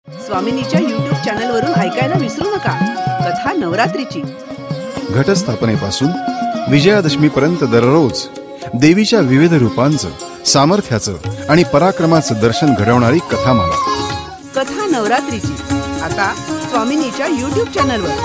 स्वामिनीच्या YouTube चॅनलवरून ऐकायला विसरू नका कथा नवरात्रीची. घटस्थापनेपासून विजयादशमीपर्यंत दररोज देवीच्या विविध रूपांचं, सामर्थ्याचं आणि पराक्रमाचं दर्शन घडवणारी कथामाला. कथा नवरात्रीची आता स्वामिनीच्या YouTube चॅनलवर.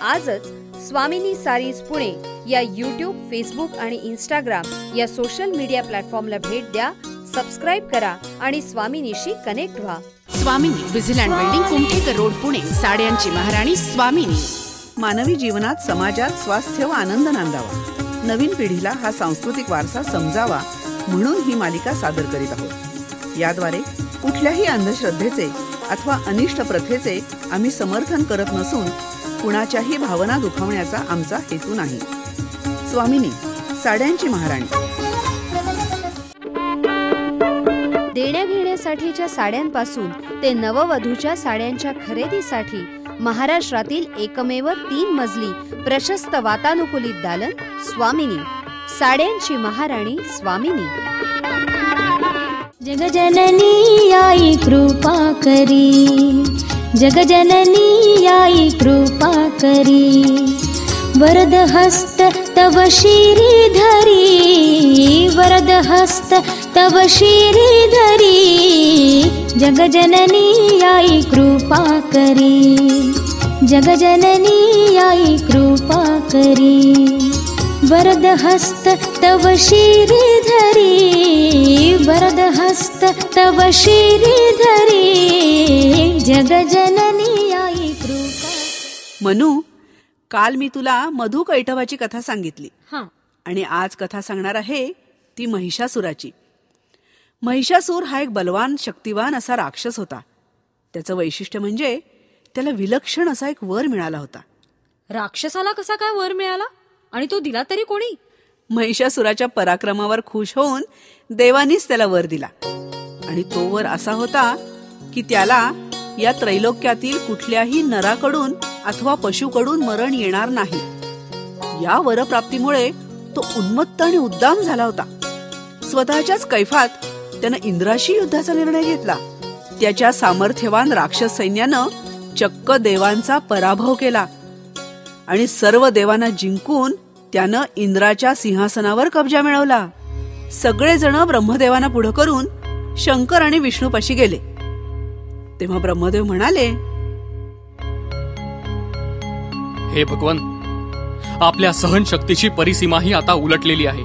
आजच स्वामिनी सारीज पुणे या YouTube, फेसबुक आणि इंस्टाग्राम या सोशल मीडिया प्लॅटफॉर्मला भेट द्या, सबस्क्राइब करा आणि स्वामिनीशी कनेक्ट व्हा. स्वामिनी, विजिलँड बिल्डिंग, कुमठेकर रोड, पुणे. साड्यांची महाराणी स्वामिनी. मानवी जीवनात, समाजात स्वास्थ्य व आनंद नांदावा, नवीन पिढीला हा सांस्कृतिक वारसा समजावा म्हणून ही मालिका सादर करीत आहोत. याद्वारे कुठल्याही अंधश्रद्धेचे अथवा अनिष्ट प्रथेचे आम्ही समर्थन करत नसून कुणाच्याही भावना दुखावण्याचा आमचा हेतू नाही. स्वामिनी, साड्यांची महाराणी. देण्याघेण्यासाठीच्या साड्यांपासून ते नववधूच्या साड्यांच्या खरेदीसाठी महाराष्ट्रातील एकमेव 3 मजली प्रशस्त वातानुकूलित दालन स्वामिनी. साड्यांची महाराणी स्वामिनी. जगजननी आई कृपा करी, जगजननी आई कृपा करी, वरद हस्त तव श्रीधरी, वरद हस्त तव श्रीधरी, जगजननी आई कृपा करी, जगजननी आई कृपा करी, वरद हस्त तव श्रीधरी, वरद हस्त तव श्रीधरी, जगजननी आई कृपा. मनू, काल मी तुला मधु कैटभाची कथा सांगितली. आणि आज कथा सांगणार आहे ती महिषासुराची. महिषासूर हा एक बलवान, शक्तिवान असा राक्षस होता. त्याचं वैशिष्ट्य म्हणजे त्याला विलक्षण असा एक वर मिळाला होता. राक्षसाला कसा काय वर मिळाला आणि तो दिला तरी कोणी? महिषासुराच्या पराक्रमावर खुश होऊन देवानीच त्याला वर दिला. आणि तो वर असा होता की त्याला या त्रैलोक्यातील कुठल्याही नराकडून अथवा पशुकडून मरण येणार नाही. या वरप्राप्तीमुळे तो उन्मत्त आणि उद्दाम झाला होता. स्वतःच्याच कैफात त्यानं इंद्राशी युद्धाचा निर्णय घेतला. त्याच्या सामर्थ्यवान राक्षस सैन्यानं चक्क देवांचा पराभव केला आणि सर्व देवांना जिंकून त्यानं इंद्राच्या सिंहासनावर कब्जा मिळवला. सगळेजण ब्रह्मदेवांना पुढे करून शंकर आणि विष्णूपाशी गेले. तेव्हा ब्रह्मदेव म्हणाले, हे भगवन, आपल्या सहनशक्तीची परिसीमाही आता उलटलेली आहे.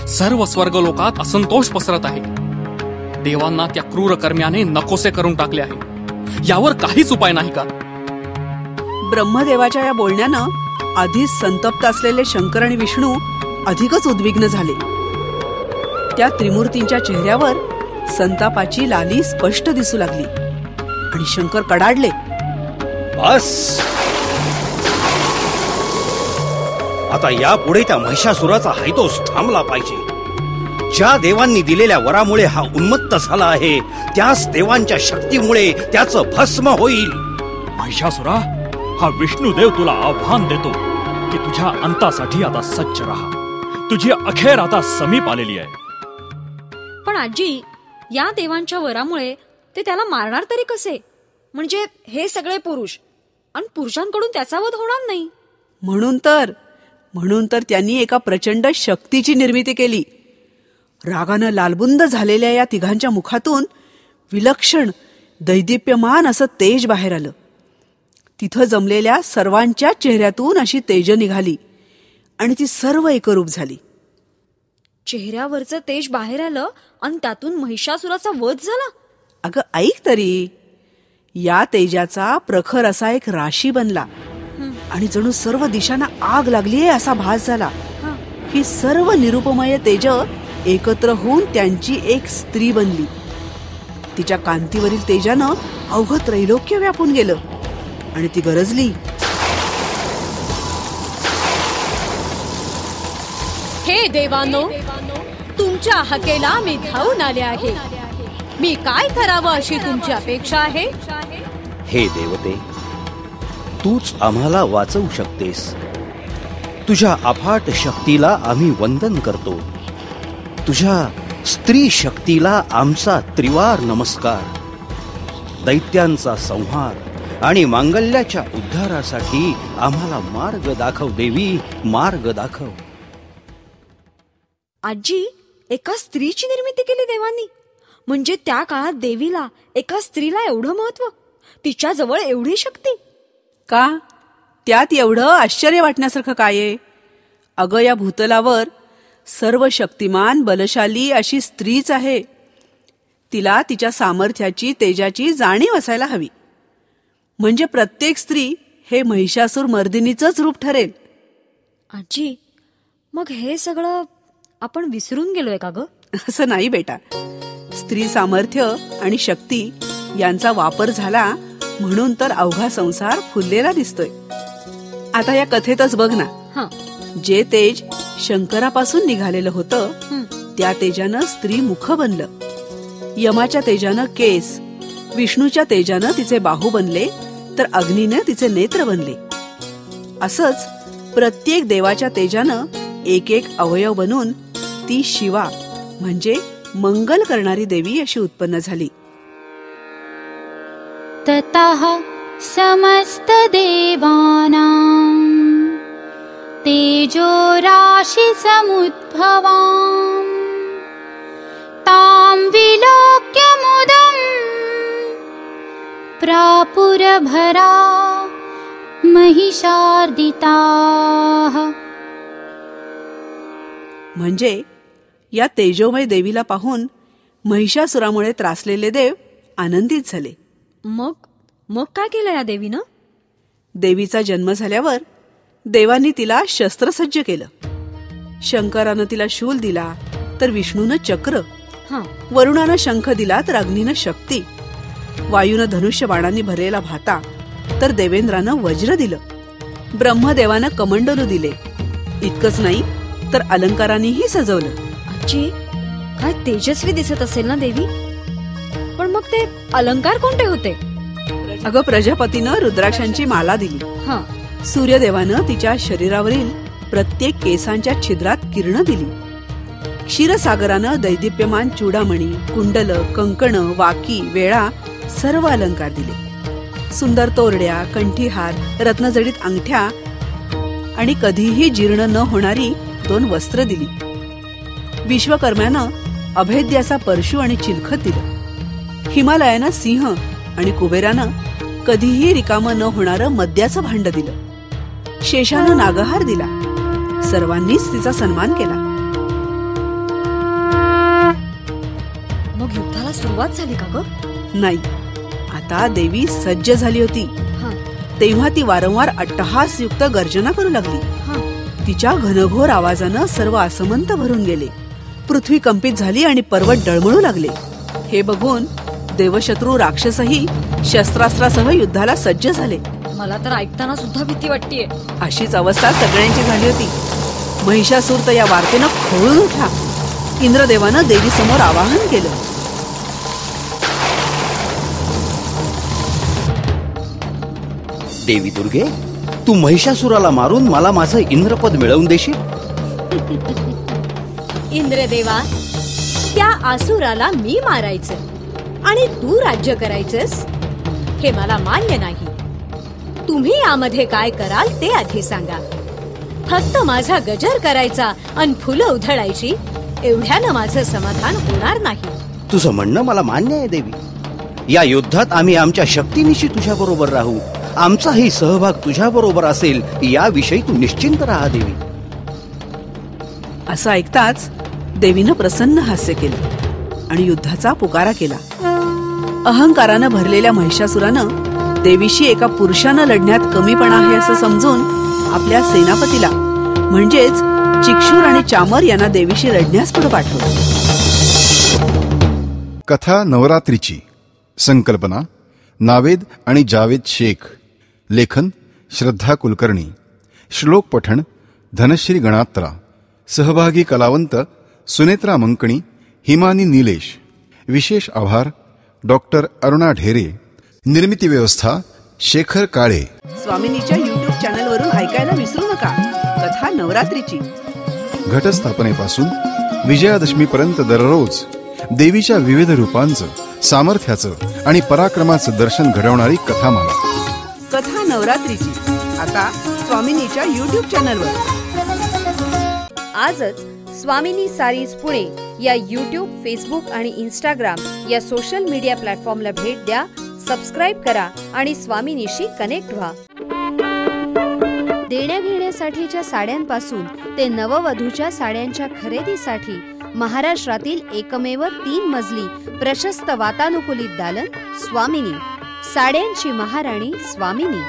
सर्व स्वर्गलोकात असंतोष पसरत आहे. देवांना त्या क्रूर कर्म्याने नकोसे करून टाकले आहे. यावर काहीच उपाय नाही का? ब्रह्मदेवाच्या या बोलण्यानं आधीच संतप्त असलेले शंकर आणि विष्णू अधिकच उद्विग्न झाले. त्या त्रिमूर्तींच्या चेहऱ्यावर संतापाची लाली स्पष्ट दिसू लागली आणि शंकर कडाडले, बस, आता यापुढे त्या महिषासुराचा हैदोस थांबला पाहिजे. ज्या देवांनी दिलेल्या वरामुळे हा उन्मत्त झाला आहे, त्याच देवांच्या शक्तीमुळे त्याचं भस्म होईल. महिषासुरा, हा विष्णुदेव तुला आव्हान देतो की तुझ्या अंतासाठी आता सज्ज राहा. तुझी अखेर आता समीप आलेली आहे. पण आजी, या देवांच्या वरामुळे ते त्याला मारणार तरी कसे? म्हणजे हे सगळे पुरुष आणि पुरुषांकडून त्याचा वध होणार नाही. म्हणून तर त्यांनी एका प्रचंड शक्तीची निर्मिती केली. रागानं लालबुंद झालेल्या या तिघांच्या मुखातून विलक्षण, दैदिप्यमान असं तेज बाहेर आलं. तिथं जमलेल्या सर्वांच्या चेहऱ्यातून अशी तेज निघाली आणि ती सर्व एकरूप झाली. चेहऱ्यावरचं तेज बाहेर आलं आणि त्यातून महिषासुराचा वध झाला. अगं ऐक तरी, या तेजाचा प्रखर असा एक राशी बनला आणि जणू सर्व दिशांना आग लागलीये असा भास झाला. ही सर्व निरुपमय तेज एकत्र होऊन त्यांची एक स्त्री बनली. तिच्या कांतीवरील तेजानं अवघं त्रैलोक्य व्यापून गेलं आणि ती गरजली, हे देवानो, तुमच्या हकेला मी धावून आले आहे. मी काय करावं अशी तुमची अपेक्षा आहे? हे देवते, तूच आम्हाला वाचवू शकतेस. तुझ्या अफाट शक्तीला आम्ही वंदन करतो. तुझ्या स्त्री शक्तीला आमचा त्रिवार नमस्कार. दैत्यांचा संहार आणि मांगल्याच्या उद्धारासाठी आम्हाला मार्ग दाखव देवी, मार्ग दाखव. आजी, एका स्त्रीची निर्मिती केली देवांनी. म्हणजे त्या काळात देवीला, एका स्त्रीला एवढं महत्व, तिच्याजवळ एवढी शक्ती. का? त्यात एवढं आश्चर्य वाटण्यासारखं काय आहे? अगं, या भूतलावर सर्व शक्तिमान बलशाली अशी स्त्रीच आहे. तिला तिच्या सामर्थ्याची, तेजाची जाणीव असायला हवी. म्हणजे प्रत्येक स्त्री हे महिषासूर मर्दिनीचंच रूप ठरेल. आजी, मग हे सगळं आपण विसरून गेलोय का ग? असं नाही बेटा. स्त्री सामर्थ्य आणि शक्ती यांचा वापर झाला म्हणून तर अवघा संसार फुललेला दिसतोय. आता या कथेतच बघ ना, जे तेज शंकरापासून निघालेलं होतं त्या तेजानं स्त्री मुख बनलं, यमाच्या तेजानं केस, विष्णूच्या तेजानं तिचे बाहू बनले, तर अग्नीने तिचे नेत्र बनले. असंच प्रत्येक देवाच्या तेजानं एक एक अवयव बनून ती शिवा म्हणजे मंगल करणारी देवी अशी उत्पन्न झाली. ततः समस्त देवानां तेजो राशि समुद्भवां तां विलोक्य मुदं प्रापुरभरा महिषार्दिताः. म्हणजे या तेजोमय देवीला पाहून महिषासुरामुळे त्रासलेले देव आनंदित झाले. मग काय केलं या देवीनं? देवीचा जन्म झाल्यावर देवांनी तिला शस्त्रसज्ज केलं. शंकरानं तिला शूल दिला, तर विष्णूनं चक्र, वरुणानं शंख दिला, तर अग्नीनं शक्ती, वायूनं धनुष्य बाणांनी भरलेला भाता, तर देवेंद्रानं वज्र दिलं, ब्रह्मदेवानं कमंडलू दिले. इतकंच नाही तर अलंकारांनीही सजवलं. आजी, काय तेजस्वी दिसत असेल ना देवी. पण मग ते अलंकार कोणते होते? अगं, प्रजापतीनं रुद्राक्षांची माला दिली. सूर्यदेवानं तिच्या शरीरावरील प्रत्येक केसांच्या छिद्रात किरण दिली. क्षीरसागरानं दैदिप्यमान चूडामणी, कुंडल, कंकण, वाकी, वेळा सर्व अलंकार दिले. सुंदर तोरड्या, कंठीहार, रत्नजडित अंगठ्या आणि कधीही जीर्ण न होणारी 2 वस्त्र दिली. विश्वकर्म्यानं अभेद्य असा परशु आणि चिलखत दिलं. हिमालयानं सिंह आणि कुबेरानं कधीही रिकामं न होणारं मद्याचं भांड दिलं. शेषानं नागहार दिला. सर्वांनीच तिचा सन्मान केला. मग युद्धाला सुरुवात झाली का ग? नाही, आता देवी सज्ज झाली होती. तेव्हा ती वारंवार अट्टहासयुक्त गर्जना करू लागली. तिच्या घनघोर आवाजानं सर्व आसमंत भरून गेले. पृथ्वी कंपित झाली आणि पर्वत डळमळू लागले. हे बघून देवशत्रू राक्षसही शस्त्रास्त्रासह युद्धाला सज्ज झाले. मला तर ऐकताना सुद्धा भीती वाटतेय. अशीच अवस्था सगळ्यांची झाली होती. महिषासूर तर या वार्तेनं खवळून उठला. इंद्रदेवानं देवी समोर आवाहन केलं. देवी दुर्गे, तू महिषासुराला मारून मला माझं इंद्रपद मिळवून देशील? इंद्रदेवा, त्या आसुराला मी मारायचं आणि तू राज्य करायचंस हे मला मान्य नाही. तुम्ही यामध्ये काय कराल ते आधी सांगा. फक्त माझा गजर करायचा आणि फुलं उधळायची एवढ्यानं माझं समाधान होणार नाही. तुझं म्हणणं मला मान्य आहे देवी. या युद्धात आम्ही आमच्या शक्तीनिशी तुझ्या बरोबर राहू. आमचाही सहभाग तुझ्या बरोबर असेल याविषयी तू निश्चिंत राहा देवी. असं ऐकताच देवीनं प्रसन्न हास्य केलं आणि युद्धाचा पुकारा केला. अहंकारानं भरलेल्या महिषासुरानं देवीशी एका पुरुषानं लढण्यात कमीपणा आहे असं समजून आपल्या सेनापतीला म्हणजेच चिक्षूर आणि चामर यांना देवीशी लढण्यास पुढे पाठवलं. कथा नवरात्रीची. संकल्पना नावेद आणि जावेद शेख. लेखन श्रद्धा कुलकर्णी. श्लोक पठण धनश्री गणात्रा. सहभागी कलावंत सुनेत्रा मंकणी, हिमानी निलेश. विशेष आभार डॉक्टर अरुणा ढेरे. निर्मिती व्यवस्था शेखर काळे. स्वामिनीच्या YouTube चॅनलवरून ऐकायला विसरू नका कथा नवरात्रीची. घटस्थापनेपासून विजयादशमीपर्यंत दररोज देवीच्या विविध रूपांचं सामर्थ्याचं आणि पराक्रमाचं दर्शन घडवणारी कथामाला. कथा नवरात्रीची आता स्वामिनीच्या YouTube चॅनलवर. आजच स्वामिनी सारीज पुणे या यूट्यूब, फेसबुक आणि इंस्टाग्राम या सोशल मीडिया प्लॅटफॉर्मला भेट द्या, सबस्क्राईब करा आणि स्वामिनीशी कनेक्ट व्हा. देण्याघेण्यासाठीच्या साड्यांपासून ते नववधूच्या साड्यांच्या खरेदीसाठी महाराष्ट्रातील एकमेव 3 मजली प्रशस्त वातानुकूलित दालन स्वामिनी. साड्यांची महाराणी स्वामिनी.